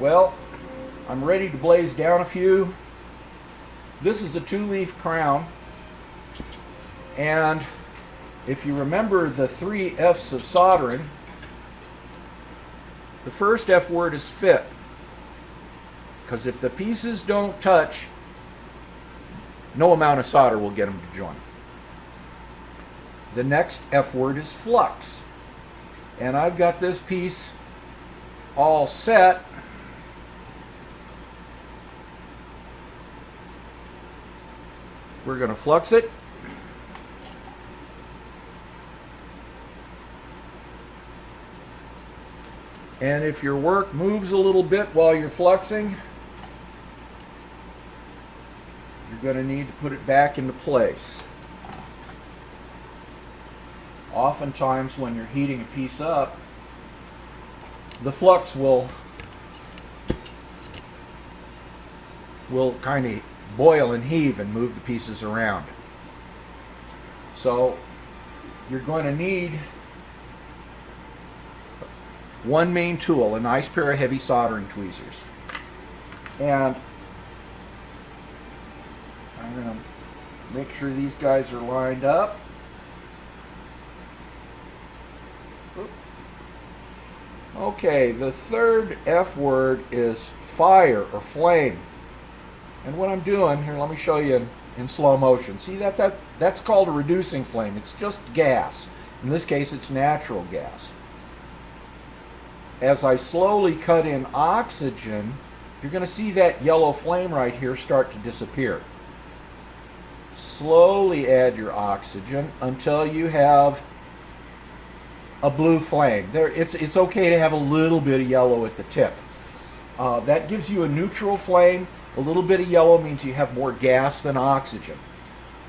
Well, I'm ready to blaze down a few. This is a 2-leaf crown, and if you remember the 3 F's of soldering, the first F word is fit, because if the pieces don't touch, no amount of solder will get them to join. The next F word is flux, and I've got this piece all set. We're going to flux it. And if your work moves a little bit while you're fluxing, you're going to need to put it back into place. Oftentimes when you're heating a piece up, the flux will kind of boil and heave and move the pieces around. So you're going to need one main tool, a nice pair of heavy soldering tweezers. And I'm going to make sure these guys are lined up. Okay, the third F word is fire or flame. And what I'm doing here, let me show you in slow motion. See that's called a reducing flame. It's just gas. In this case, it's natural gas. As I slowly cut in oxygen, you're going to see that yellow flame right here start to disappear. Slowly add your oxygen until you have a blue flame. It's okay to have a little bit of yellow at the tip. That gives you a neutral flame. A little bit of yellow means you have more gas than oxygen.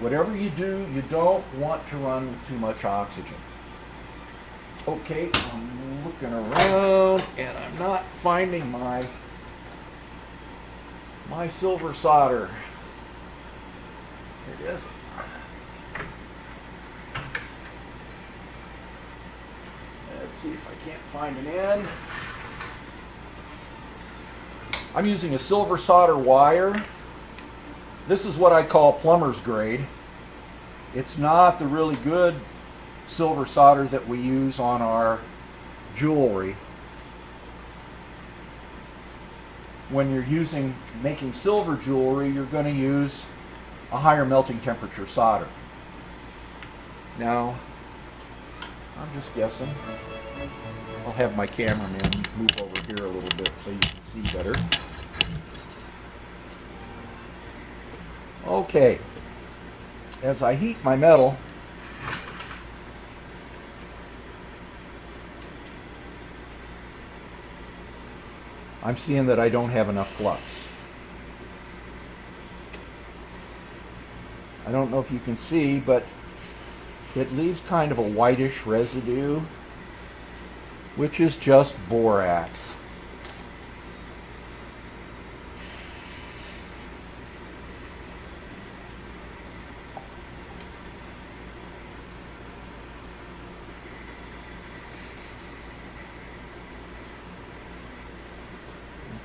Whatever you do, you don't want to run with too much oxygen. Okay, I'm looking around and I'm not finding my silver solder. Here it is. Let's see if I can't find an end. I'm using a silver solder wire. This is what I call plumber's grade. It's not the really good silver solder that we use on our jewelry. When you're making silver jewelry, you're going to use a higher melting temperature solder. Now, I'm just guessing. I'll have my cameraman move over here a little bit so you can see better. Okay, as I heat my metal, I'm seeing that I don't have enough flux. I don't know if you can see, but it leaves kind of a whitish residue, which is just borax.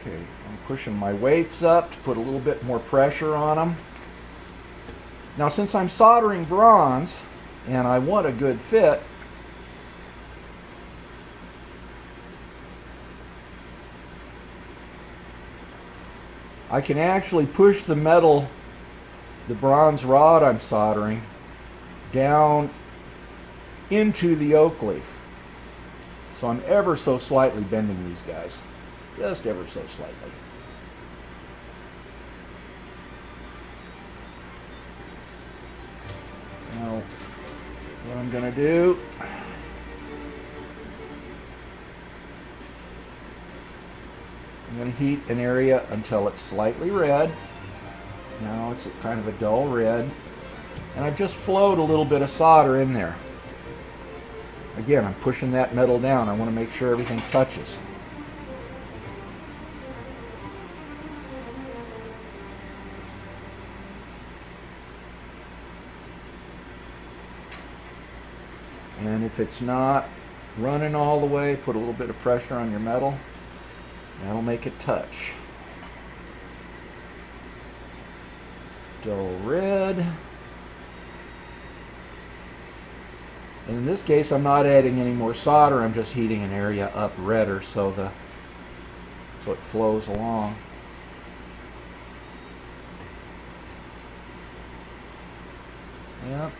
Okay, I'm pushing my weights up to put a little bit more pressure on them. Now, since I'm soldering bronze and I want a good fit, I can actually push the metal, the bronze rod I'm soldering, down into the oak leaf. So I'm ever so slightly bending these guys. Just ever so slightly. Now, what I'm going to do, I'm going to heat an area until it's slightly red. Now it's kind of a dull red. And I've just flowed a little bit of solder in there. Again, I'm pushing that metal down. I want to make sure everything touches. And if it's not running all the way, put a little bit of pressure on your metal. That'll make it touch. Dull red. And in this case, I'm not adding any more solder. I'm just heating an area up redder so it flows along. Yep.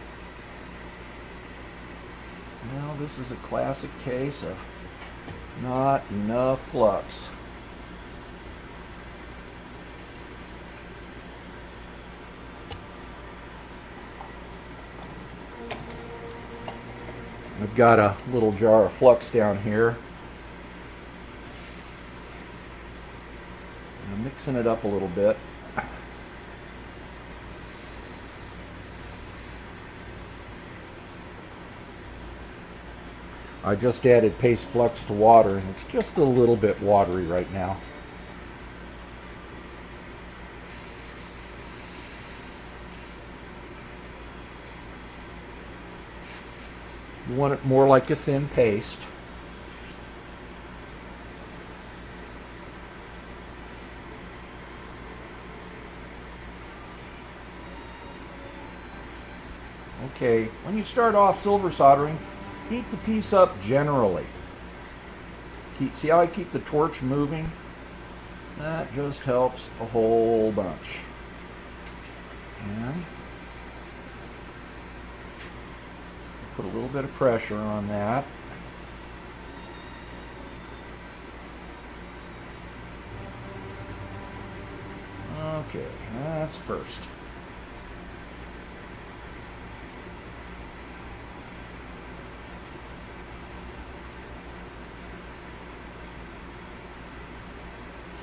Now this is a classic case of not enough flux. I've got a little jar of flux down here. I'm mixing it up a little bit. I just added paste flux to water, and it's just a little bit watery right now. You want it more like a thin paste. Okay, when you start off silver soldering, heat the piece up generally. See how I keep the torch moving? That just helps a whole bunch. And put a little bit of pressure on that. Okay, that's first.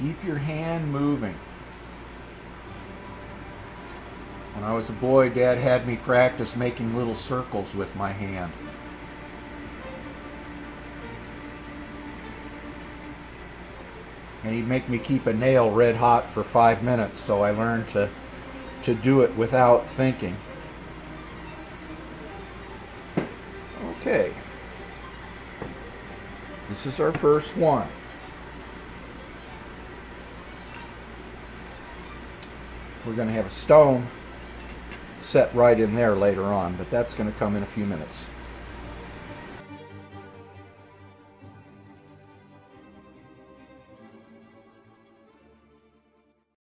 Keep your hand moving. When I was a boy, Dad had me practice making little circles with my hand. And he'd make me keep a nail red hot for 5 minutes, so I learned to do it without thinking. Okay. This is our first one. We're going to have a stone set right in there later on, but that's going to come in a few minutes.